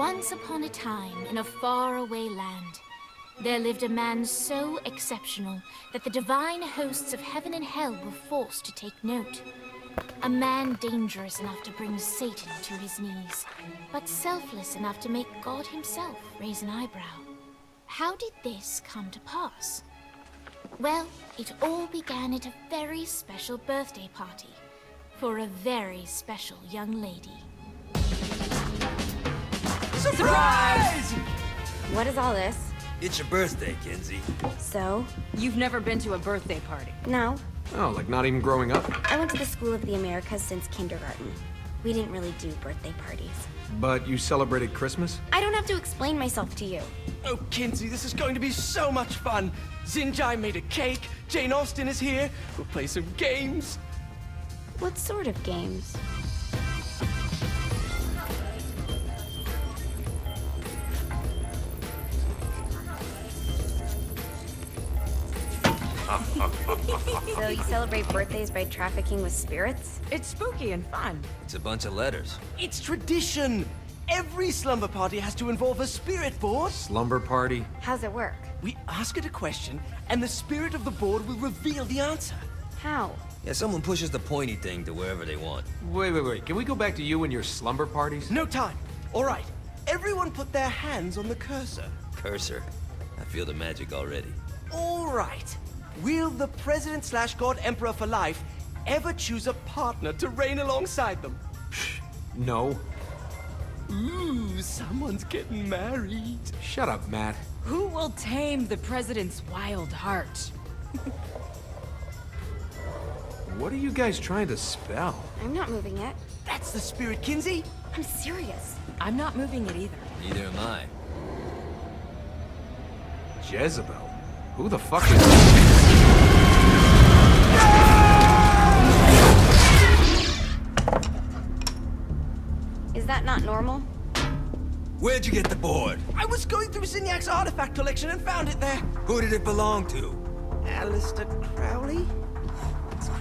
Once upon a time, in a faraway land, there lived a man so exceptional that the divine hosts of heaven and hell were forced to take note. A man dangerous enough to bring Satan to his knees, but selfless enough to make God himself raise an eyebrow. How did this come to pass? Well, it all began at a very special birthday party for a very special young lady. Surprise! What is all this? It's your birthday, Kinzie. So? You've never been to a birthday party? No. Oh, like not even growing up? I went to the School of the Americas since kindergarten. We didn't really do birthday parties. But you celebrated Christmas? I don't have to explain myself to you. Oh, Kinzie, this is going to be so much fun. Zinjai made a cake, Jane Austen is here, we'll play some games. What sort of games? So you celebrate birthdays by trafficking with spirits? It's spooky and fun. It's a bunch of letters. It's tradition. Every slumber party has to involve a spirit board. Slumber party? How's it work? We ask it a question, and the spirit of the board will reveal the answer. How? Yeah, someone pushes the pointy thing to wherever they want. Wait. Can we go back to you and your slumber parties? No time. All right. Everyone put their hands on the cursor. Cursor. I feel the magic already. All right. Will the President/God Emperor for life ever choose a partner to reign alongside them? No. Ooh, someone's getting married. Shut up, Matt. Who will tame the president's wild heart? What are you guys trying to spell? I'm not moving it. That's the spirit, Kinzie. I'm serious. I'm not moving it either. Neither am I. Jezebel? Who the fuck is... Is that not normal? Where'd you get the board? I was going through Zignac's artifact collection and found it there. Who did it belong to? Alistair Crowley?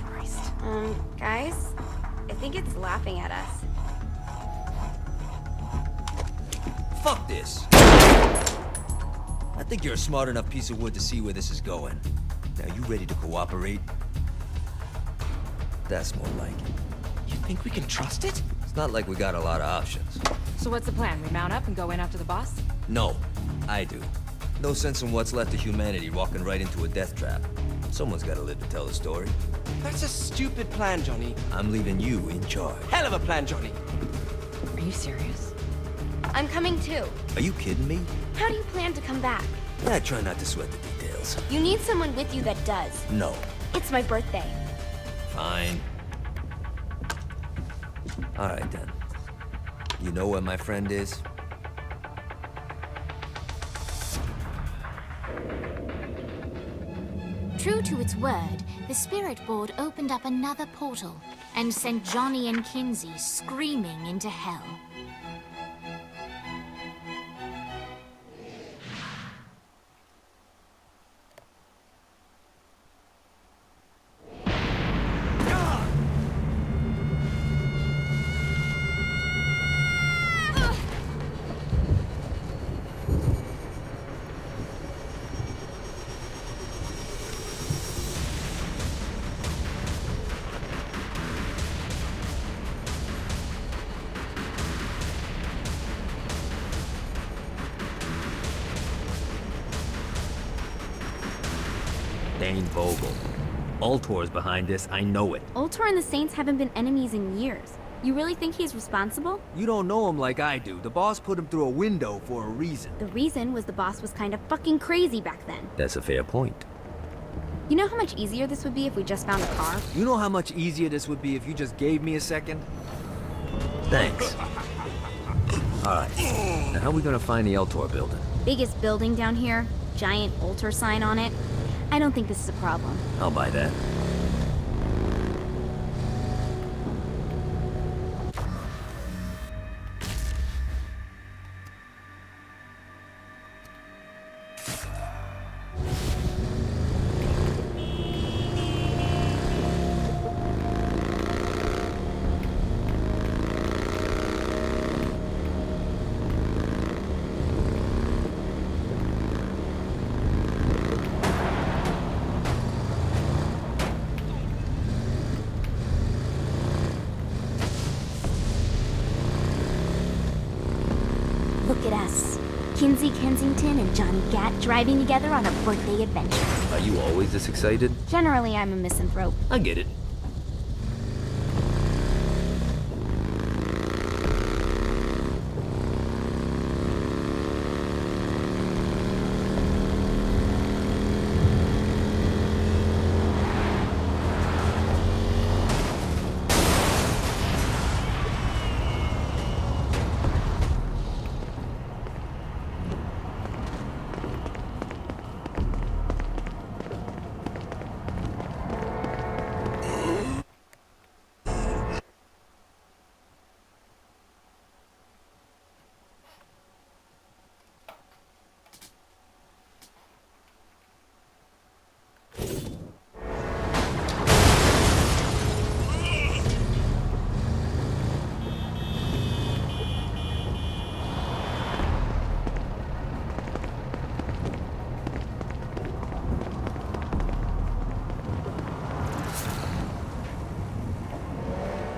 Christ. Guys? I think it's laughing at us. Fuck this. I think you're a smart enough piece of wood to see where this is going. Now, you ready to cooperate? That's more like it. You think we can trust it? It's not like we got a lot of options. So what's the plan? We mount up and go in after the boss? No, I do. No sense in what's left of humanity walking right into a death trap. Someone's gotta live to tell the story. That's a stupid plan, Johnny. I'm leaving you in charge. Hell of a plan, Johnny. Are you serious? I'm coming too. Are you kidding me? How do you plan to come back? Yeah, I try not to sweat the details. You need someone with you that does. No. It's my birthday. Fine. All right, then. You know where my friend is? True to its word, the spirit board opened up another portal and sent Johnny and Kinzie screaming into hell. Dane Vogel. Ultor's behind this, I know it. Ultor and the Saints haven't been enemies in years. You really think he's responsible? You don't know him like I do. The boss put him through a window for a reason. The reason was the boss was kind of fucking crazy back then. That's a fair point. You know how much easier this would be if we just found a car? You know how much easier this would be if you just gave me a second? Thanks. Alright, now how are we gonna find the Ultor building? Biggest building down here, giant Ultor sign on it. I don't think this is a problem. I'll buy that. Kinzie Kensington and Johnny Gat driving together on a birthday adventure. Are you always this excited? Generally, I'm a misanthrope. I get it.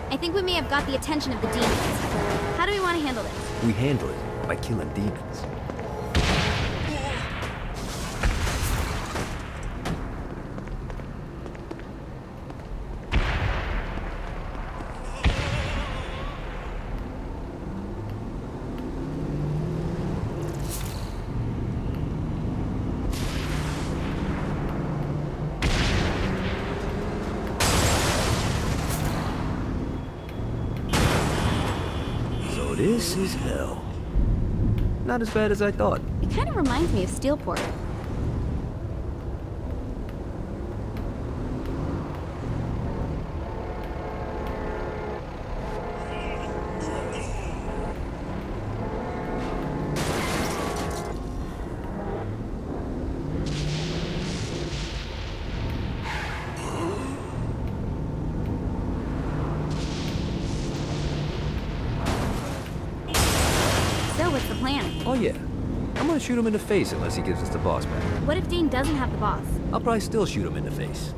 I think we may have got the attention of the demons. How do we want to handle this? We handle it by killing demons. This is hell. Not as bad as I thought. It kind of reminds me of Steelport. What's the plan? Oh yeah. I'm gonna shoot him in the face unless he gives us the boss back. What if Dean doesn't have the boss? I'll probably still shoot him in the face.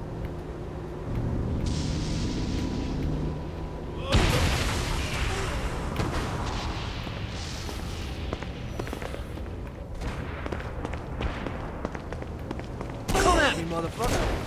Come at me, motherfucker!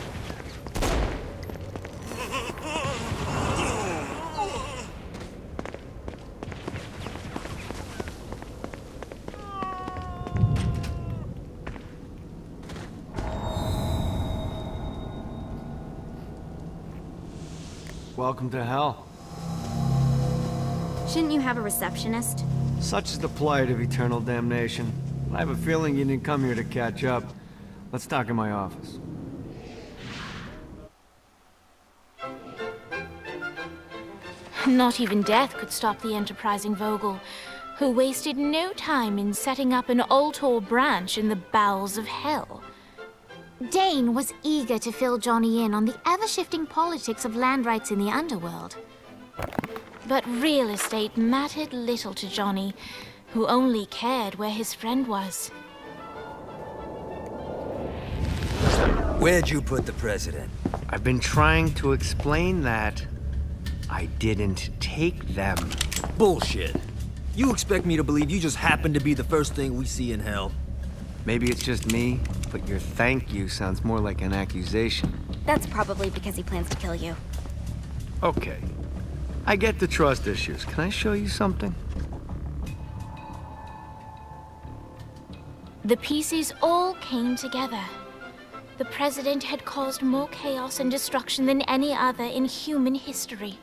Welcome to hell. Shouldn't you have a receptionist? Such is the plight of eternal damnation. I have a feeling you didn't come here to catch up. Let's talk in my office. Not even death could stop the enterprising Vogel, who wasted no time in setting up an Altor branch in the bowels of hell. Dane was eager to fill Johnny in on the ever-shifting politics of land rights in the underworld. But real estate mattered little to Johnny, who only cared where his friend was. Where'd you put the president? I've been trying to explain that. I didn't take them. Bullshit. You expect me to believe you just happened to be the first thing we see in hell? Maybe it's just me, but your thank you sounds more like an accusation. That's probably because he plans to kill you. Okay. I get the trust issues. Can I show you something? The pieces all came together. The president had caused more chaos and destruction than any other in human history.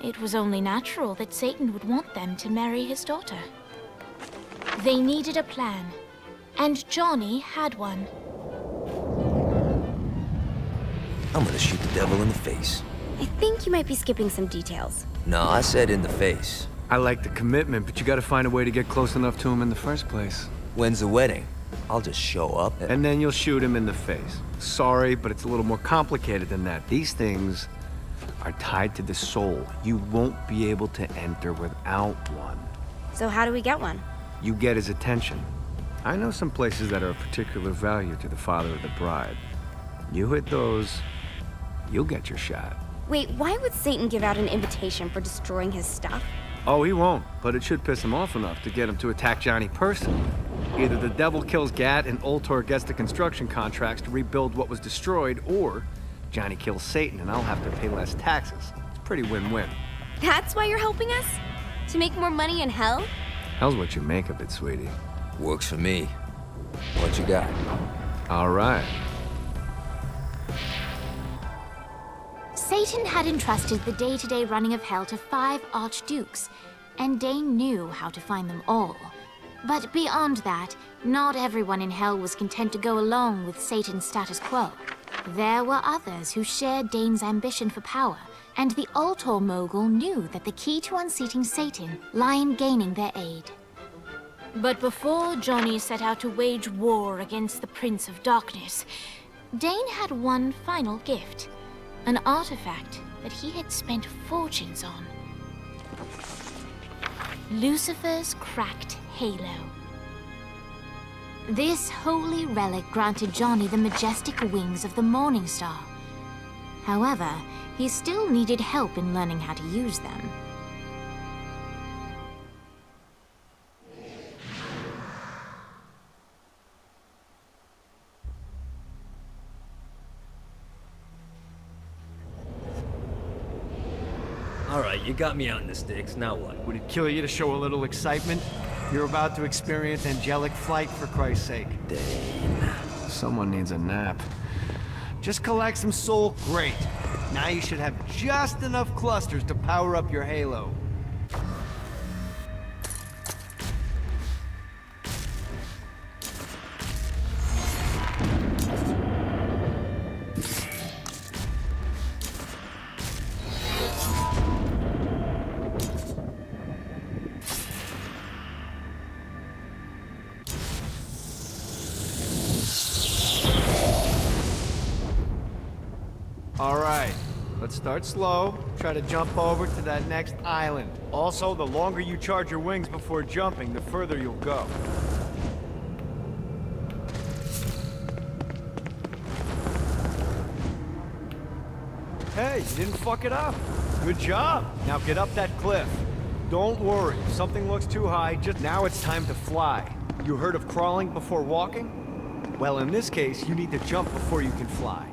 It was only natural that Satan would want them to marry his daughter. They needed a plan. And Johnny had one. I'm gonna shoot the devil in the face. I think you might be skipping some details. No, I said in the face. I like the commitment, but you gotta find a way to get close enough to him in the first place. When's the wedding? I'll just show up And then you'll shoot him in the face. Sorry, but it's a little more complicated than that. These things are tied to the soul. You won't be able to enter without one. So how do we get one? You get his attention. I know some places that are of particular value to the father of the bride. You hit those, you'll get your shot. Wait, why would Satan give out an invitation for destroying his stuff? Oh, he won't, but it should piss him off enough to get him to attack Johnny personally. Either the devil kills Gat and Ultor gets the construction contracts to rebuild what was destroyed, or Johnny kills Satan and I'll have to pay less taxes. It's pretty win-win. That's why you're helping us? To make more money in hell? Hell's what you make of it, sweetie. Works for me. What you got? All right. Satan had entrusted the day-to-day running of hell to 5 archdukes, and Dane knew how to find them all. But beyond that, not everyone in hell was content to go along with Satan's status quo. There were others who shared Dane's ambition for power, and the Ultor mogul knew that the key to unseating Satan lay in gaining their aid. But before Johnny set out to wage war against the Prince of Darkness, Dane had one final gift. An artifact that he had spent fortunes on. Lucifer's cracked halo. This holy relic granted Johnny the majestic wings of the Morning Star. However, he still needed help in learning how to use them. All right, you got me out in the sticks. Now what? Would it kill you to show a little excitement? You're about to experience angelic flight, for Christ's sake. Dane. Someone needs a nap. Just collect some soul, great. Now you should have just enough clusters to power up your halo. All right, let's start slow. Try to jump over to that next island. Also, the longer you charge your wings before jumping, the further you'll go. Hey, you didn't fuck it up. Good job. Now get up that cliff. Don't worry, if something looks too high, just now it's time to fly. You heard of crawling before walking? Well, in this case, you need to jump before you can fly.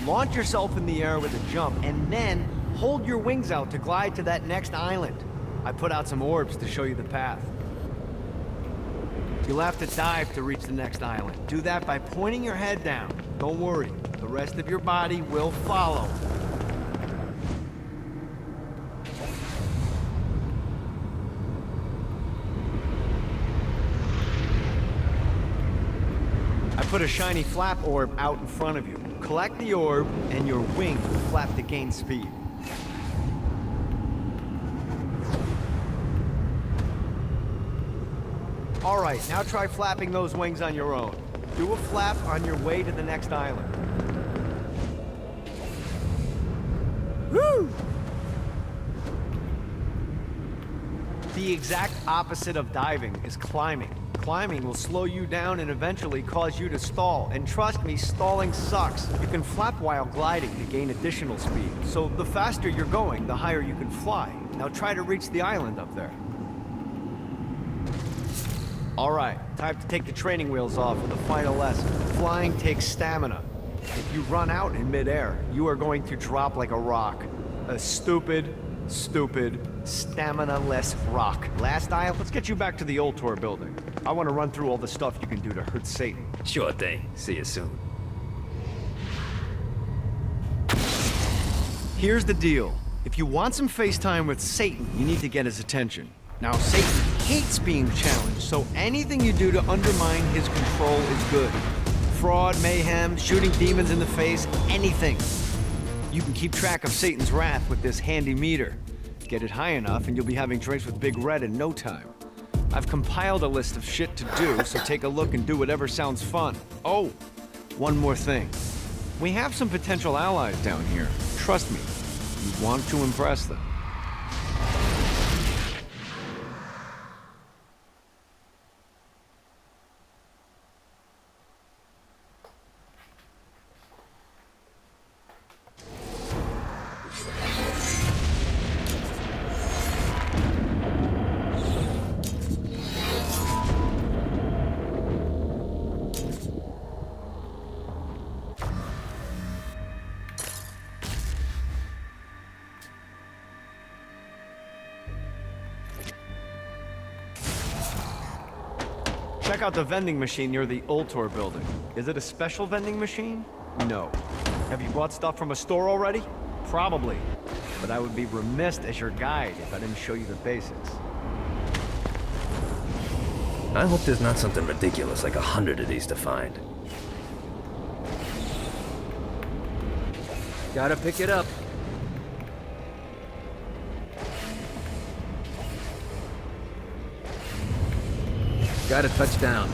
Launch yourself in the air with a jump, and then hold your wings out to glide to that next island. I put out some orbs to show you the path. You'll have to dive to reach the next island. Do that by pointing your head down. Don't worry, the rest of your body will follow. I put a shiny flap orb out in front of you. Collect the orb, and your wings will flap to gain speed. All right, now try flapping those wings on your own. Do a flap on your way to the next island. Woo! The exact opposite of diving is climbing. Climbing will slow you down and eventually cause you to stall. And trust me, stalling sucks. You can flap while gliding to gain additional speed. So the faster you're going, the higher you can fly. Now try to reach the island up there. All right, time to take the training wheels off for the final lesson. Flying takes stamina. If you run out in midair, you are going to drop like a rock. A stupid, stamina-less rock. Last isle, let's get you back to the Ultor building. I want to run through all the stuff you can do to hurt Satan. Sure thing. See you soon. Here's the deal. If you want some FaceTime with Satan, you need to get his attention. Now, Satan hates being challenged, so anything you do to undermine his control is good. Fraud, mayhem, shooting demons in the face, anything. You can keep track of Satan's wrath with this handy meter. Get it high enough and you'll be having drinks with Big Red in no time. I've compiled a list of shit to do, so take a look and do whatever sounds fun. Oh, one more thing. We have some potential allies down here. Trust me, you want to impress them. Check out the vending machine near the Ultor building. Is it a special vending machine? No. Have you bought stuff from a store already? Probably. But I would be remiss as your guide if I didn't show you the basics. I hope there's not something ridiculous like 100 of these to find. Gotta pick it up. Gotta touch down.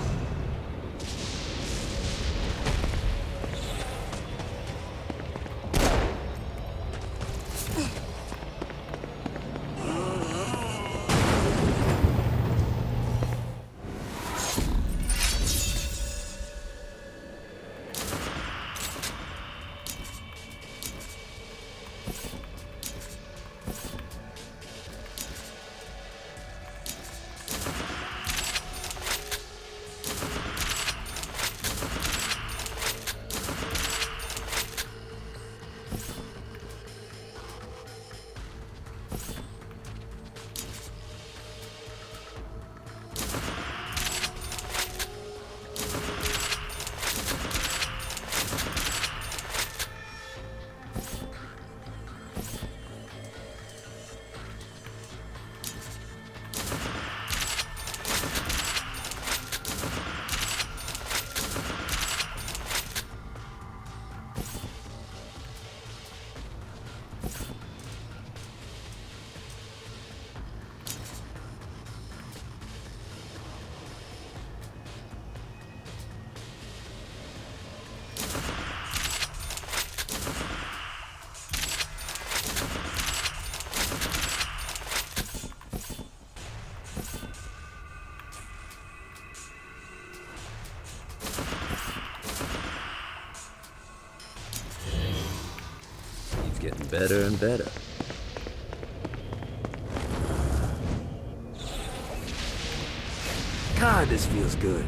Getting better and better. God, this feels good.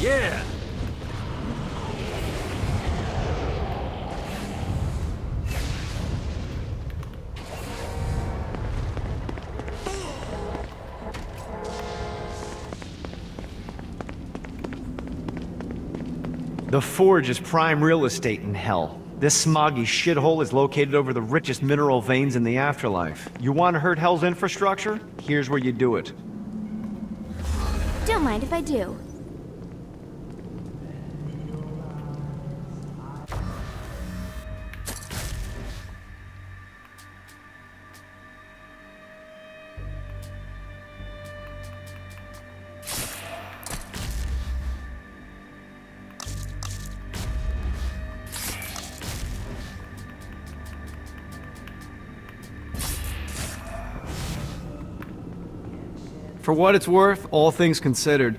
Yeah! The Forge is prime real estate in hell. This smoggy shithole is located over the richest mineral veins in the afterlife. You want to hurt Hell's infrastructure? Here's where you do it. Don't mind if I do. For what it's worth, all things considered,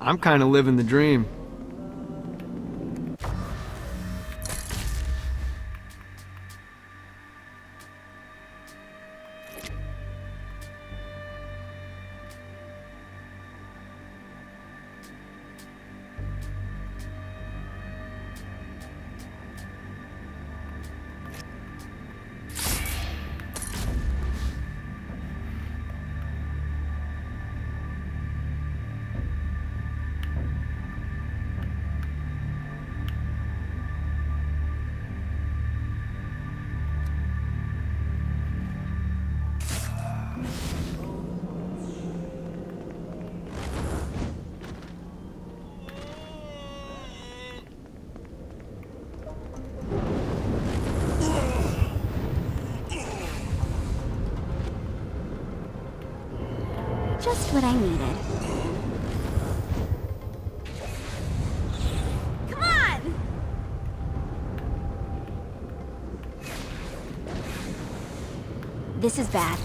I'm kind of living the dream. Just what I needed. Come on! This is bad.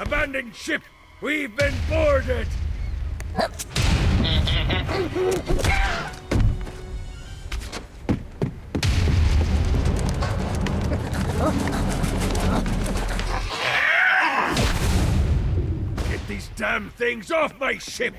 Abandoned ship! We've been boarded! Get these damn things off my ship!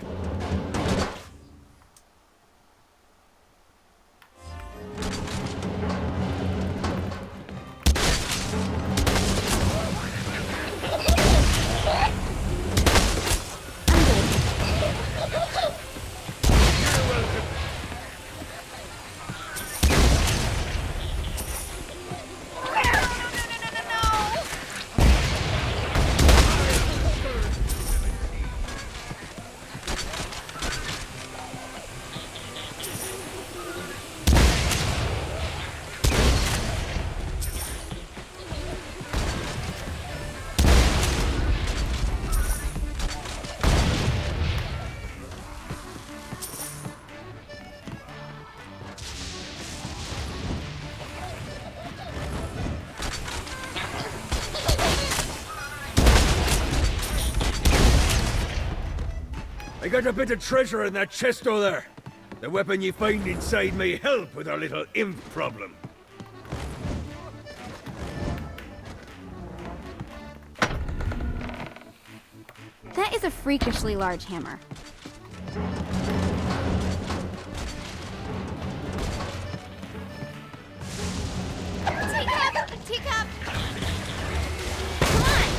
I got a bit of treasure in that chest over there. The weapon you find inside may help with our little imp problem. That is a freakishly large hammer. Teacup! Teacup! Come on!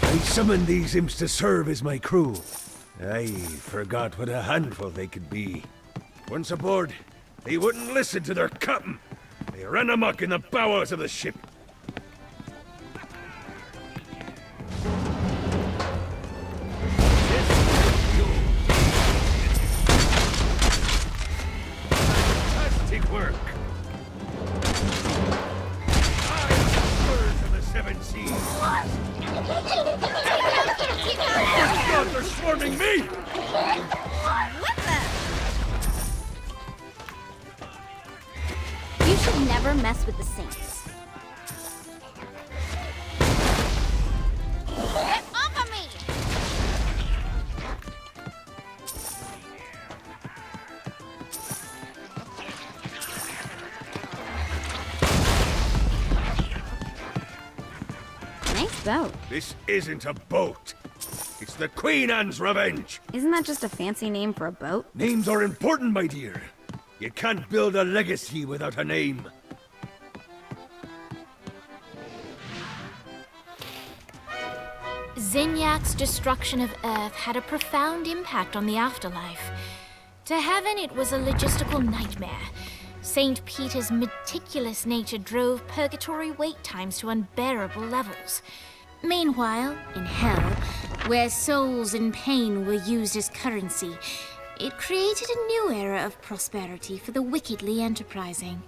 I summoned these imps to serve as my crew. I forgot what a handful they could be. Once aboard, they wouldn't listen to their captain. They ran amok in the bowels of the ship. Fantastic work. I am the birds of the seven seas. Oh God, they're swarming me! What the? You should never mess with the Saints. Get off of me! Nice boat. This isn't a boat. It's the Queen Anne's Revenge. Isn't that just a fancy name for a boat? Names are important, my dear. You can't build a legacy without a name. Zinyak's destruction of Earth had a profound impact on the afterlife. To heaven, it was a logistical nightmare. St. Peter's meticulous nature drove purgatory wait times to unbearable levels. Meanwhile, in hell, where souls in pain were used as currency, it created a new era of prosperity for the wickedly enterprising.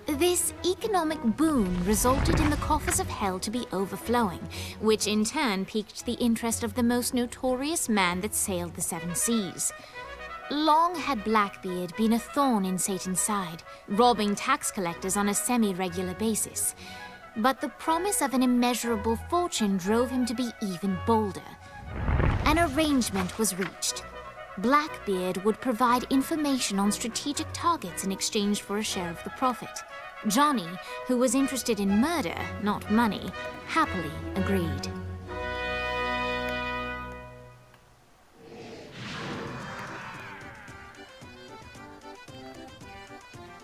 This economic boon resulted in the coffers of hell to be overflowing, which in turn piqued the interest of the most notorious man that sailed the seven seas. Long had Blackbeard been a thorn in Satan's side, robbing tax collectors on a semi-regular basis. But the promise of an immeasurable fortune drove him to be even bolder. An arrangement was reached. Blackbeard would provide information on strategic targets in exchange for a share of the profit. Johnny, who was interested in murder, not money, happily agreed.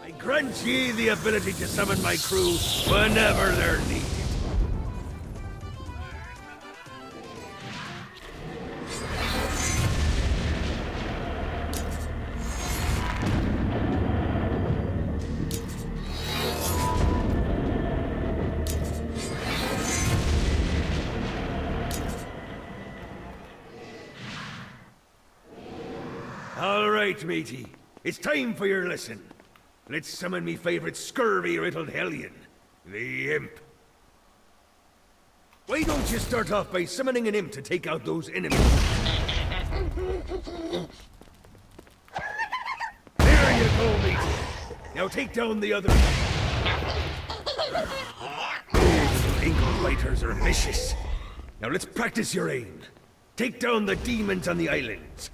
I grant ye the ability to summon my crew whenever they're needed. All right, matey. It's time for your lesson. Let's summon me favorite scurvy-riddled hellion, the Imp. Why don't you start off by summoning an Imp to take out those enemies? There you go, matey. Now take down the other. Those little ankle biters are vicious. Now let's practice your aim. Take down the demons on the islands.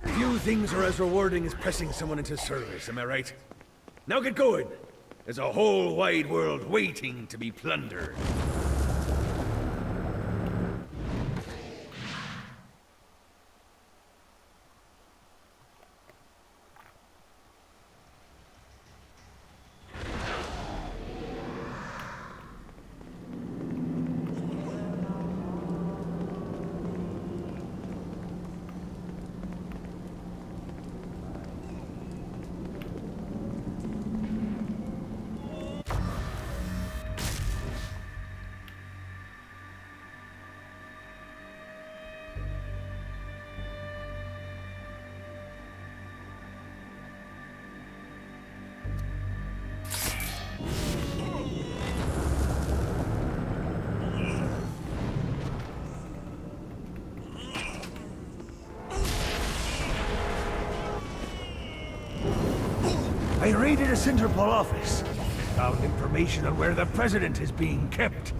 Few things are as rewarding as pressing someone into service, am I right? Now get going. There's a whole wide world waiting to be plundered. I raided a Interpol office and found information on where the president is being kept.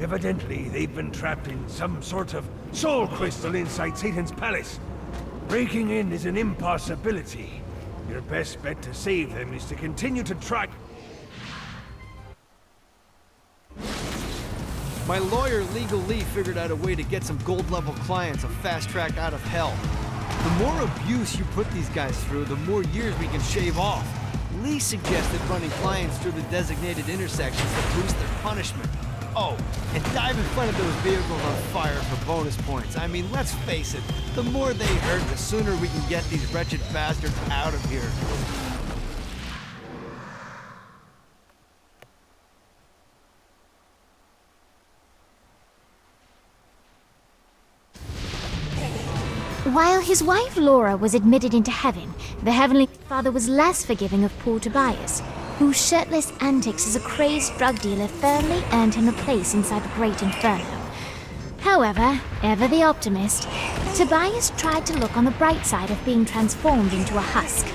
Evidently, they've been trapped in some sort of soul crystal inside Satan's palace. Breaking in is an impossibility. Your best bet to save them is to continue to track... My lawyer, Legal Lee, figured out a way to get some gold-level clients a fast track out of hell. The more abuse you put these guys through, the more years we can shave off. Lee suggested running clients through the designated intersections to boost their punishment. Oh, and dive in front of those vehicles on fire for bonus points. I mean, let's face it, the more they hurt, the sooner we can get these wretched bastards out of here. While his wife Laura was admitted into heaven, the Heavenly Father was less forgiving of poor Tobias, whose shirtless antics as a crazed drug dealer firmly earned him a place inside the Great Inferno. However, ever the optimist, Tobias tried to look on the bright side of being transformed into a husk.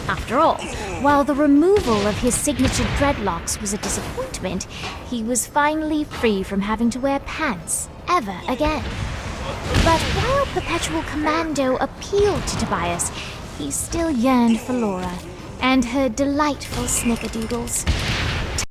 After all, while the removal of his signature dreadlocks was a disappointment, he was finally free from having to wear pants ever again. But while Perpetual Commando appealed to Tobias, he still yearned for Laura and her delightful snickerdoodles.